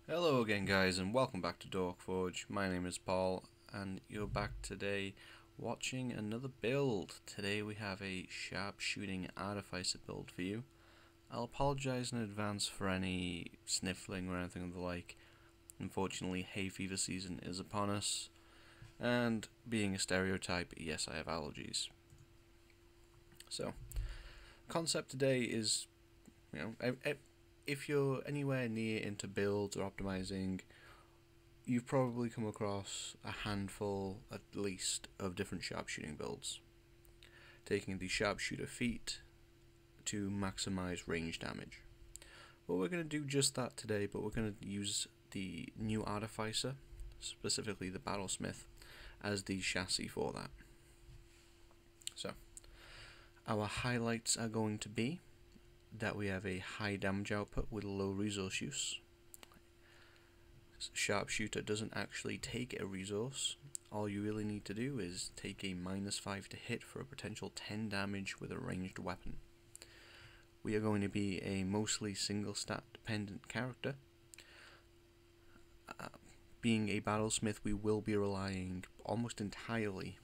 Hello again guys and welcome back to Dorkforge. My name is Paul and you're back today watching another build. Today we have a sharpshooting artificer build for you. I'll apologise in advance for any sniffling or anything of the like. Unfortunately, hay fever season is upon us, and being a stereotype, yes, I have allergies. So, concept today is, if you're anywhere near into builds or optimizing, you've probably come across a handful, at least, of different sharpshooting builds, taking the sharpshooter feat to maximize range damage. Well, we're going to do just that today, but we're going to use the new artificer, specifically the battlesmith, as the chassis for that. So, our highlights are going to be that we have a high damage output with low resource use. Sharpshooter doesn't actually take a resource. All you really need to do is take a -5 to hit for a potential 10 damage with a ranged weapon. We are going to be a mostly single stat dependent character. Being a battlesmith, we will be relying almost entirely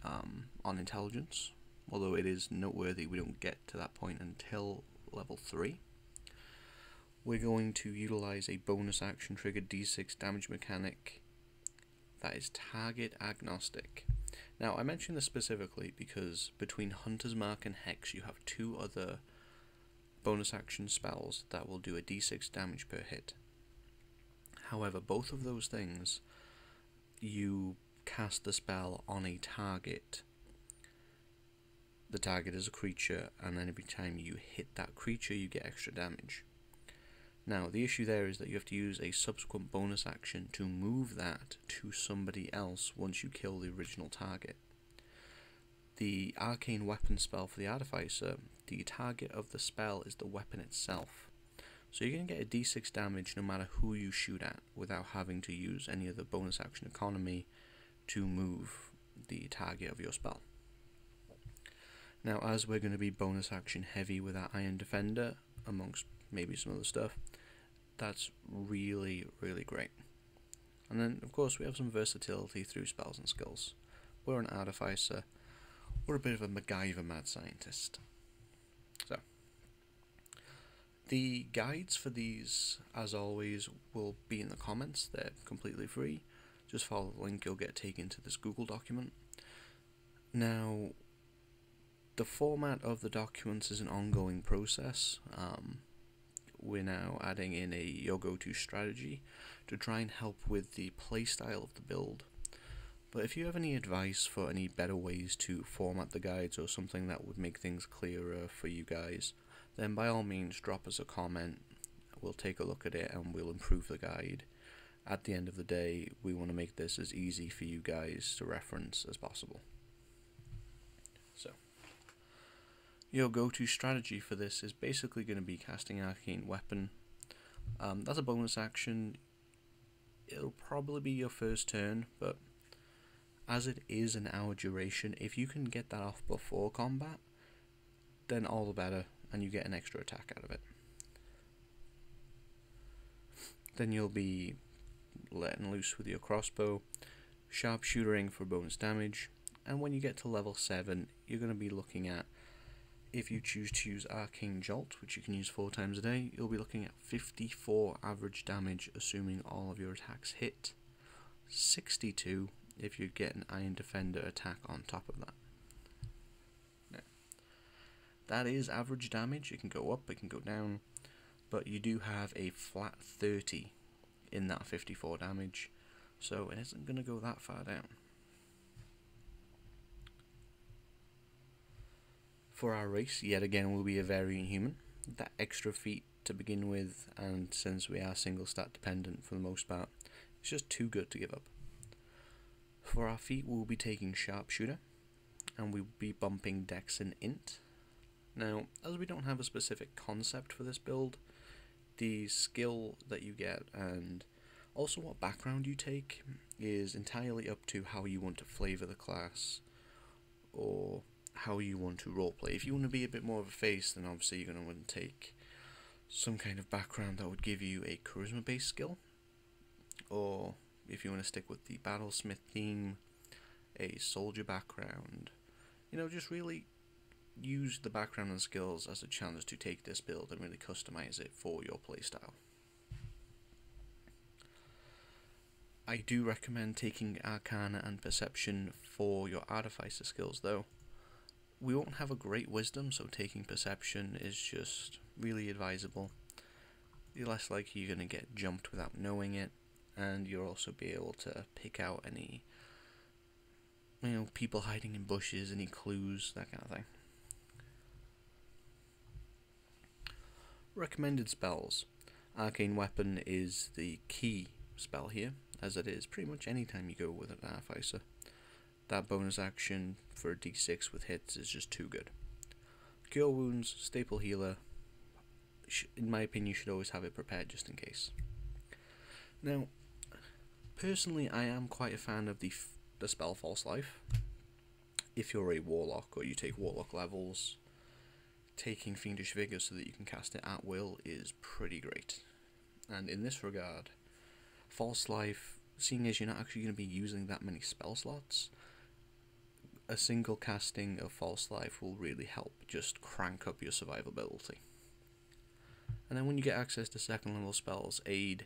on intelligence, although it is noteworthy we don't get to that point until level 3. We're going to utilize a bonus action triggered d6 damage mechanic that is target agnostic. Now, I mention this specifically because between Hunter's Mark and Hex, you have two other bonus action spells that will do a d6 damage per hit. However, both of those things, you cast the spell on a target. The target is a creature, and then every time you hit that creature, you get extra damage. Now, the issue there is that you have to use a subsequent bonus action to move that to somebody else once you kill the original target. The arcane weapon spell for the artificer, the target of the spell is the weapon itself. So you're going to get a d6 damage no matter who you shoot at without having to use any of the bonus action economy to move the target of your spell. Now, as we're going to be bonus action heavy with our Iron Defender, amongst maybe some other stuff, that's really, really great. And then, of course, we have some versatility through spells and skills. We're an artificer. We're a bit of a MacGyver mad scientist. So, the guides for these, as always, will be in the comments. They're completely free. Just follow the link, you'll get taken to this Google document. Now, the format of the documents is an ongoing process. We're now adding in a your go-to strategy to try and help with the playstyle of the build. But if you have any advice for any better ways to format the guides or something that would make things clearer for you guys, then by all means drop us a comment. We'll take a look at it and we'll improve the guide. At the end of the day, we want to make this as easy for you guys to reference as possible. So, your go-to strategy for this is basically going to be casting Arcane Weapon. That's a bonus action. It'll probably be your first turn, but as it is an hour duration, if you can get that off before combat, then all the better, and you get an extra attack out of it. Then you'll be letting loose with your crossbow, sharpshootering for bonus damage, and when you get to level 7, you're going to be looking at, if you choose to use Arcane Jolt, which you can use 4 times a day, you'll be looking at 54 average damage, assuming all of your attacks hit, 62 if you get an Iron Defender attack on top of that. Now, that is average damage. It can go up, it can go down, but you do have a flat 30 in that 54 damage, so it isn't going to go that far down. For our race, yet again, will be a Variant Human. That extra feat to begin with, and since we are single stat dependent for the most part, it's just too good to give up. For our feat, we'll be taking Sharpshooter, and we'll be bumping Dex and Int. Now, as we don't have a specific concept for this build, the skill that you get and also what background you take is entirely up to how you want to flavour the class, or how you want to roleplay. If you want to be a bit more of a face, then obviously you're going to want to take some kind of background that would give you a charisma based skill. or if you want to stick with the Battlesmith theme, a soldier background. You know, just really use the background and skills as a chance to take this build and really customize it for your playstyle. I do recommend taking Arcana and Perception for your Artificer skills though. We won't have a great Wisdom, so taking Perception is just really advisable. You're less likely you're going to get jumped without knowing it, and you'll also be able to pick out any, you know, people hiding in bushes, any clues, that kind of thing. Recommended spells. Arcane Weapon is the key spell here, as it is pretty much any time you go with an Artificer. That bonus action for a d6 with hits is just too good. Cure Wounds, Staple Healer, in my opinion you should always have it prepared just in case. Now, personally I am quite a fan of the spell False Life. If you're a Warlock or you take Warlock levels, taking Fiendish Vigor so that you can cast it at will is pretty great. And in this regard, False Life, seeing as you're not actually going to be using that many spell slots, a single casting of False Life will really help just crank up your survivability. And then when you get access to second level spells, Aid,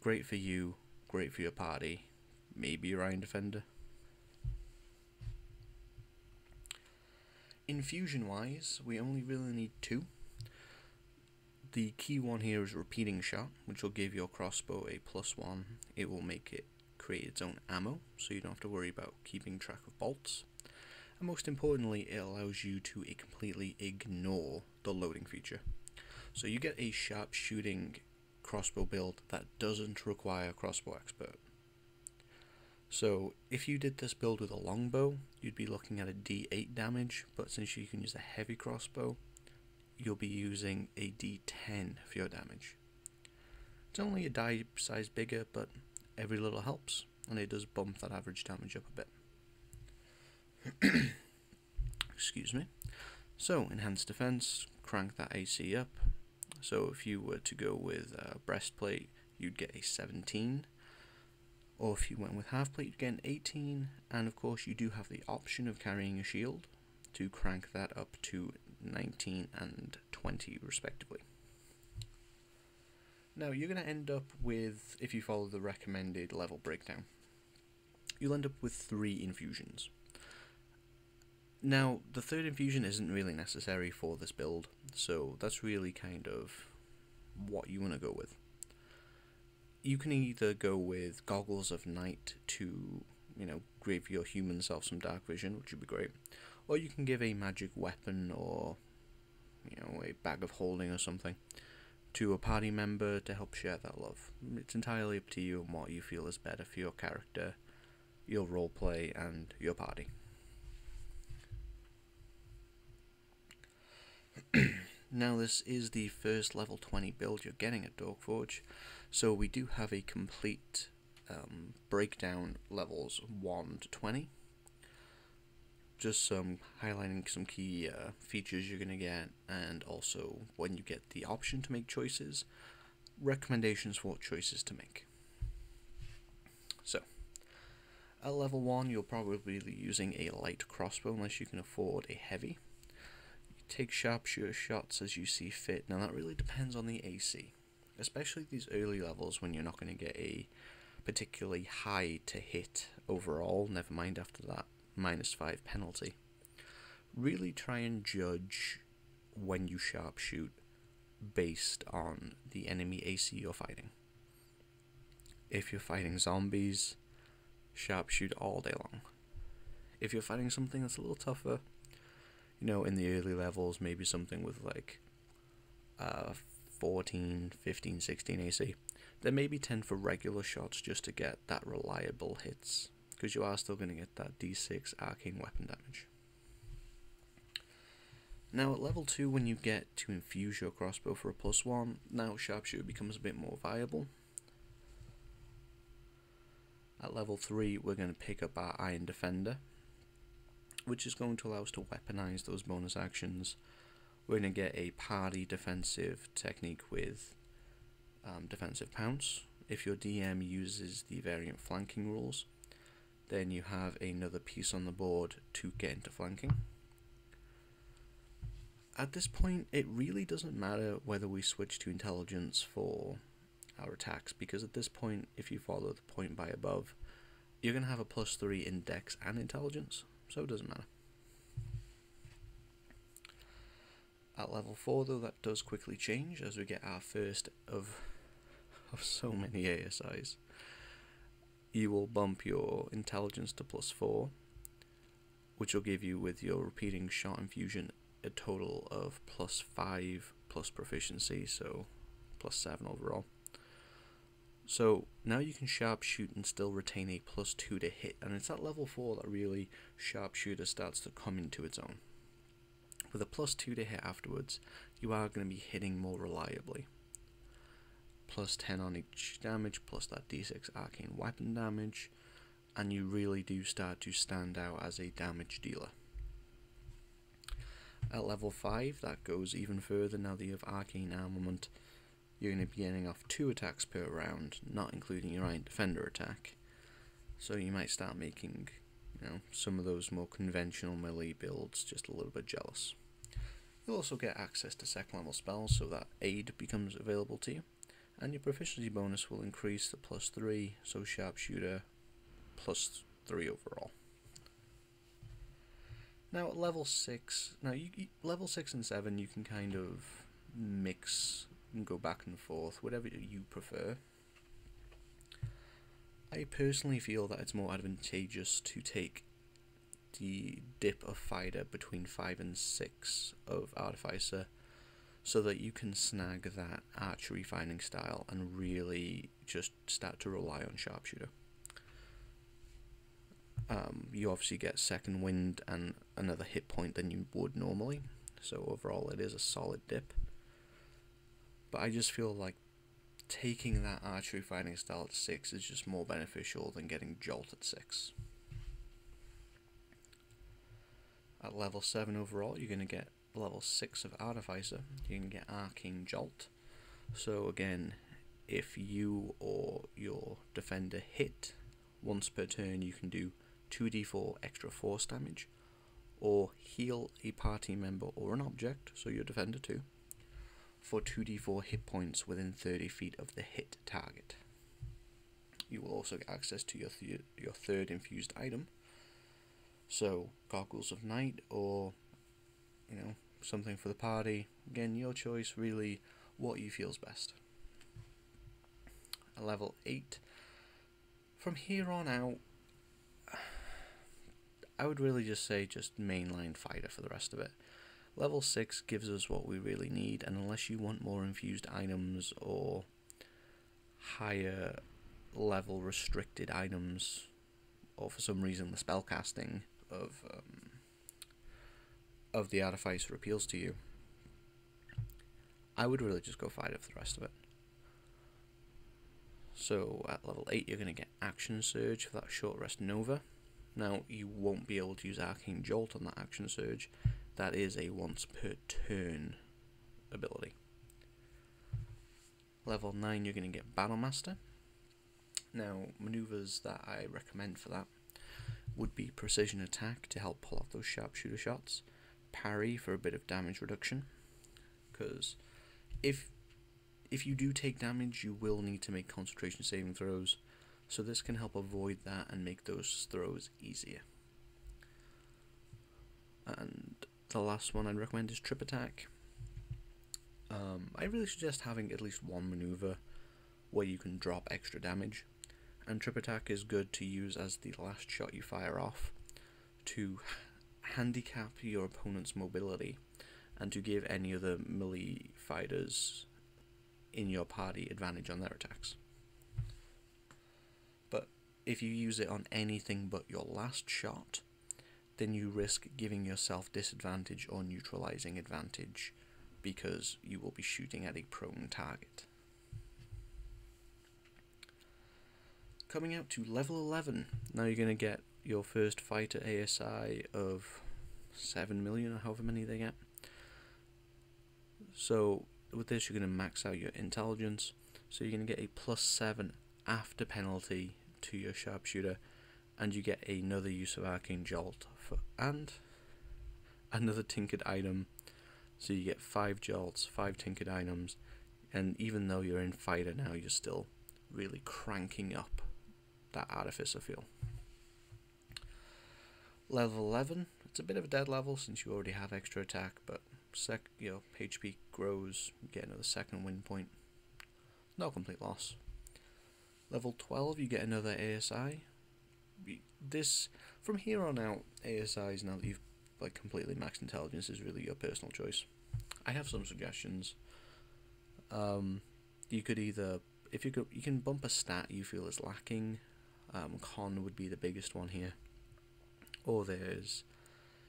great for you, great for your party, maybe your Iron Defender. Infusion wise, we only really need 2. The key one here is Repeating Shot, which will give your crossbow a +1. It will make it create its own ammo, so you don't have to worry about keeping track of bolts. And most importantly, it allows you to completely ignore the loading feature. So you get a sharp shooting crossbow build that doesn't require Crossbow Expert. So if you did this build with a longbow, you'd be looking at a d8 damage, but since you can use a heavy crossbow, you'll be using a d10 for your damage. It's only a die size bigger, but every little helps, and it does bump that average damage up a bit. Excuse me. So, Enhanced Defense, crank that AC up. So if you were to go with Breastplate, you'd get a 17. Or if you went with Half Plate, you'd get an 18. And of course you do have the option of carrying a shield to crank that up to 19 and 20 respectively. Now you're going to end up with, if you follow the recommended level breakdown, you'll end up with 3 infusions. Now, the 3rd infusion isn't really necessary for this build, so that's really kind of what you want to go with. You can either go with Goggles of Night to, you know, give your human self some dark vision, which would be great, or you can give a magic weapon or, you know, a bag of holding or something to a party member to help share that love. It's entirely up to you and what you feel is better for your character, your roleplay, and your party. Now this is the first level 20 build you're getting at Dorkforge, so we do have a complete breakdown levels 1 to 20. Just highlighting some key features you're going to get, and also when you get the option to make choices, recommendations for what choices to make. So, at level 1 you'll probably be using a light crossbow unless you can afford a heavy. Take sharpshooter shots as you see fit. Now that really depends on the AC, especially these early levels when you're not going to get a particularly high to hit overall, never mind after that -5 penalty. Really try and judge when you sharpshoot based on the enemy AC you're fighting. If you're fighting zombies, sharpshoot all day long. If you're fighting something that's a little tougher, you know, in the early levels, maybe something with like 14, 15, 16 AC, then maybe 10 for regular shots just to get that reliable hits, because you are still going to get that d6 arcane weapon damage. Now at level 2, when you get to infuse your crossbow for a +1, now sharpshooter becomes a bit more viable. At level 3 we're going to pick up our Iron Defender, which is going to allow us to weaponize those bonus actions. We're going to get a party defensive technique with defensive pounce, if your DM uses the variant flanking rules, then you have another piece on the board to get into flanking. At this point, it really doesn't matter whether we switch to intelligence for our attacks, because at this point, if you follow the point by above, you're going to have a +3 in dex and intelligence, so it doesn't matter. At level 4 though, that does quickly change as we get our first of so many ASIs. You will bump your intelligence to +4, which will give you, with your repeating shot infusion, a total of +5 plus proficiency, so +7 overall. So now you can sharpshoot and still retain a +2 to hit, and it's at level 4 that really sharpshooter starts to come into its own. With a +2 to hit afterwards, you are going to be hitting more reliably. +10 on each damage, plus that d6 arcane weapon damage, and you really do start to stand out as a damage dealer. At level 5, that goes even further. Now that you have arcane armament, you're going to be getting off 2 attacks per round, not including your Iron Defender attack. So you might start making, some of those more conventional melee builds just a little bit jealous. You'll also get access to second level spells, so that aid becomes available to you, and your proficiency bonus will increase to +3, so sharpshooter +3 overall. Now at level 6, level 6 and 7 you can kind of mix and go back and forth, whatever you prefer. I personally feel that it's more advantageous to take the dip of fighter between 5 and 6 of artificer, so that you can snag that archery fighting style and really just start to rely on sharpshooter. You obviously get second wind and another hit point than you would normally, so overall it is a solid dip. But I just feel like taking that archery fighting style at 6 is just more beneficial than getting jolt at 6. At level 7 overall, you're going to get level 6 of artificer. You can get arcane jolt. So again, if you or your defender hit once per turn, you can do 2d4 extra force damage, or heal a party member or an object, so your defender too, for 2d4 hit points within 30 feet of the hit target. You will also get access to your third infused item, so Goggles of Night, or something for the party. Again, your choice, really, what you feel's best. At level 8, from here on out, I would really just say just mainline fighter for the rest of it. Level 6 gives us what we really need, and unless you want more infused items or higher level restricted items, or for some reason the spellcasting of the artificer appeals to you, I would really just go fighter for the rest of it. So at level 8 you're going to get Action Surge for that short rest Nova. Now you won't be able to use Arcane Jolt on that Action Surge. That is a once per turn ability. Level 9 you're going to get Battle Master. Now maneuvers that I recommend for that would be Precision Attack to help pull off those sharpshooter shots, Parry for a bit of damage reduction, because if you do take damage you will need to make concentration saving throws, so this can help avoid that and make those throws easier. And the last one I'd recommend is Trip Attack. I really suggest having at least one maneuver where you can drop extra damage, and Trip Attack is good to use as the last shot you fire off to handicap your opponent's mobility and to give any other melee fighters in your party advantage on their attacks. But if you use it on anything but your last shot, then you risk giving yourself disadvantage or neutralizing advantage, because you will be shooting at a prone target. Coming out to level 11, now you're going to get your first fighter ASI of 7 million, or however many they get. So with this you're going to max out your intelligence, So you're going to get a +7 after penalty to your sharpshooter, and you get another use of Arcane Jolt and another tinkered item. So you get 5 jolts, 5 tinkered items, and even though you're in fighter now, you're still really cranking up that artificer feel. Level 11, it's a bit of a dead level since you already have extra attack, but HP grows, you get another second win point. No complete loss. Level 12, you get another ASI. This, from here on out, ASIs, now that you've completely maxed intelligence, is really your personal choice. I have some suggestions. You could either, you can bump a stat you feel is lacking. Con would be the biggest one here. Or there's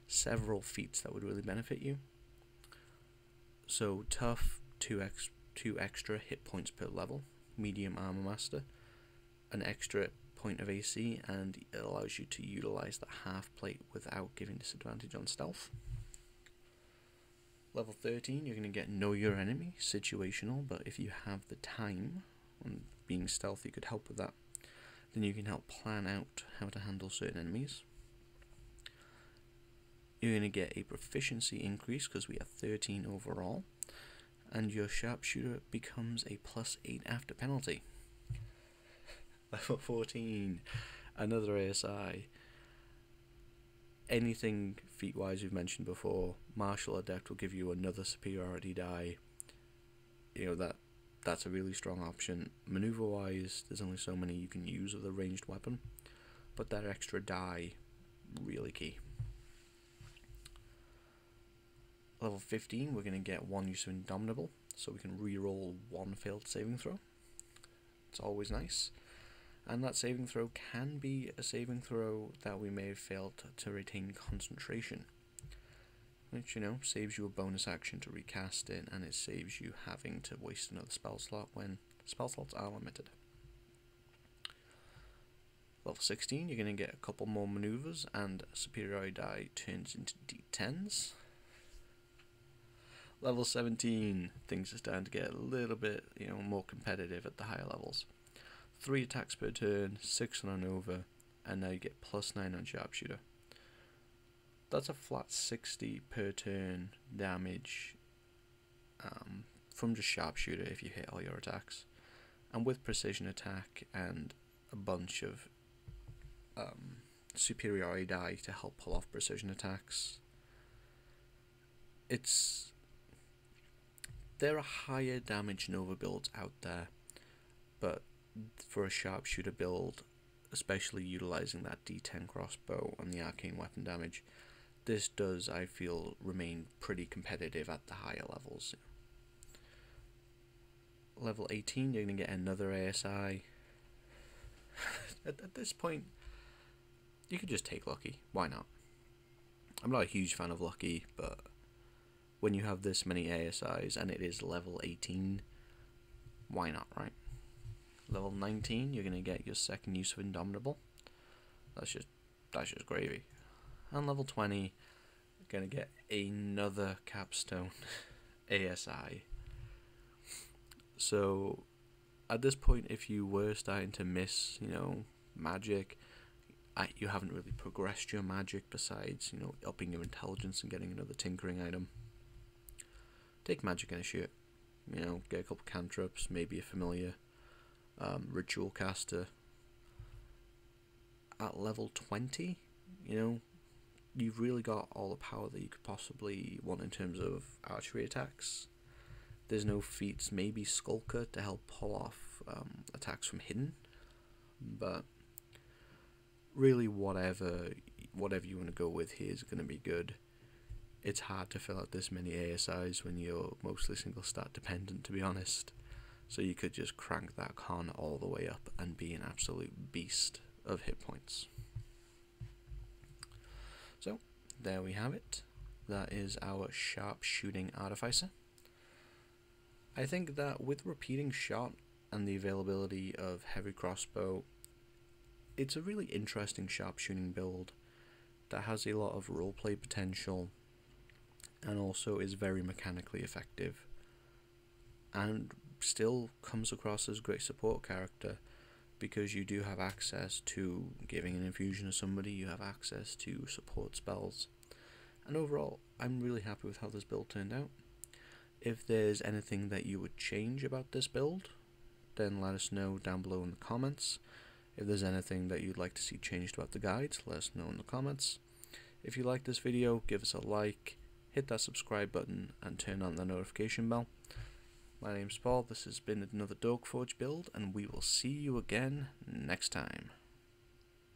several feats that would really benefit you. So tough, 2 extra hit points per level, medium armor master, an extra point of AC, and it allows you to utilize the half plate without giving disadvantage on stealth. Level 13, you're going to get Know Your Enemy, situational, but if you have the time, and being stealthy could help with that, then you can help plan out how to handle certain enemies. You're going to get a proficiency increase because we have 13 overall, and your sharpshooter becomes a +8 after penalty. Level 14, another ASI. Anything feat-wise we've mentioned before, Martial Adept will give you another superiority die. That's a really strong option. Maneuver-wise, there's only so many you can use with a ranged weapon, but that extra die, really key. Level 15, we're going to get 1 use of Indomitable, so we can re-roll 1 failed saving throw. It's always nice. And that saving throw can be a saving throw that we may have failed to retain concentration, which, saves you a bonus action to recast it, and it saves you having to waste another spell slot when spell slots are limited. Level 16, you're going to get a couple more maneuvers, and superiority die turns into D10s. Level 17, things are starting to get a little bit, more competitive at the higher levels. 3 attacks per turn, 6 on an over, and now you get +9 on sharpshooter. That's a flat 60 per turn damage from just sharpshooter if you hit all your attacks. And with precision attack and a bunch of superiority die to help pull off precision attacks, there are higher damage Nova builds out there, but for a sharpshooter build, especially utilizing that D10 crossbow and the arcane weapon damage, this does, I feel, remain pretty competitive at the higher levels. Level 18, you're going to get another ASI. At this point, you could just take Lucky. Why not? I'm not a huge fan of Lucky, but when you have this many ASIs and it is level 18, why not, right? Level 19, you're going to get your second use of Indomitable. That's just gravy. And level 20, you're going to get another capstone ASI. So at this point, if you were starting to miss, magic, you haven't really progressed your magic besides, upping your intelligence and getting another tinkering item, take magic initiate. Get a couple cantrips, maybe a familiar. Ritual caster. At level 20, you've really got all the power that you could possibly want in terms of archery attacks. There's no feats, maybe Skulker to help pull off attacks from hidden, but really whatever you want to go with here is going to be good. It's hard to fill out this many ASIs when you're mostly single stat dependent, to be honest. So you could just crank that con all the way up and be an absolute beast of hit points. So, there we have it. That is our sharpshooting artificer. I think that with repeating shot and the availability of heavy crossbow, it's a really interesting sharpshooting build that has a lot of roleplay potential and also is very mechanically effective. And still comes across as a great support character, because you do have access to giving an infusion to somebody, you have access to support spells, and overall I'm really happy with how this build turned out. If there's anything that you would change about this build, then let us know down below in the comments. If there's anything that you'd like to see changed about the guides, let us know in the comments. If you like this video, give us a like, hit that subscribe button, and turn on the notification bell. My name's Paul, this has been another Dorkforge build, and we will see you again next time.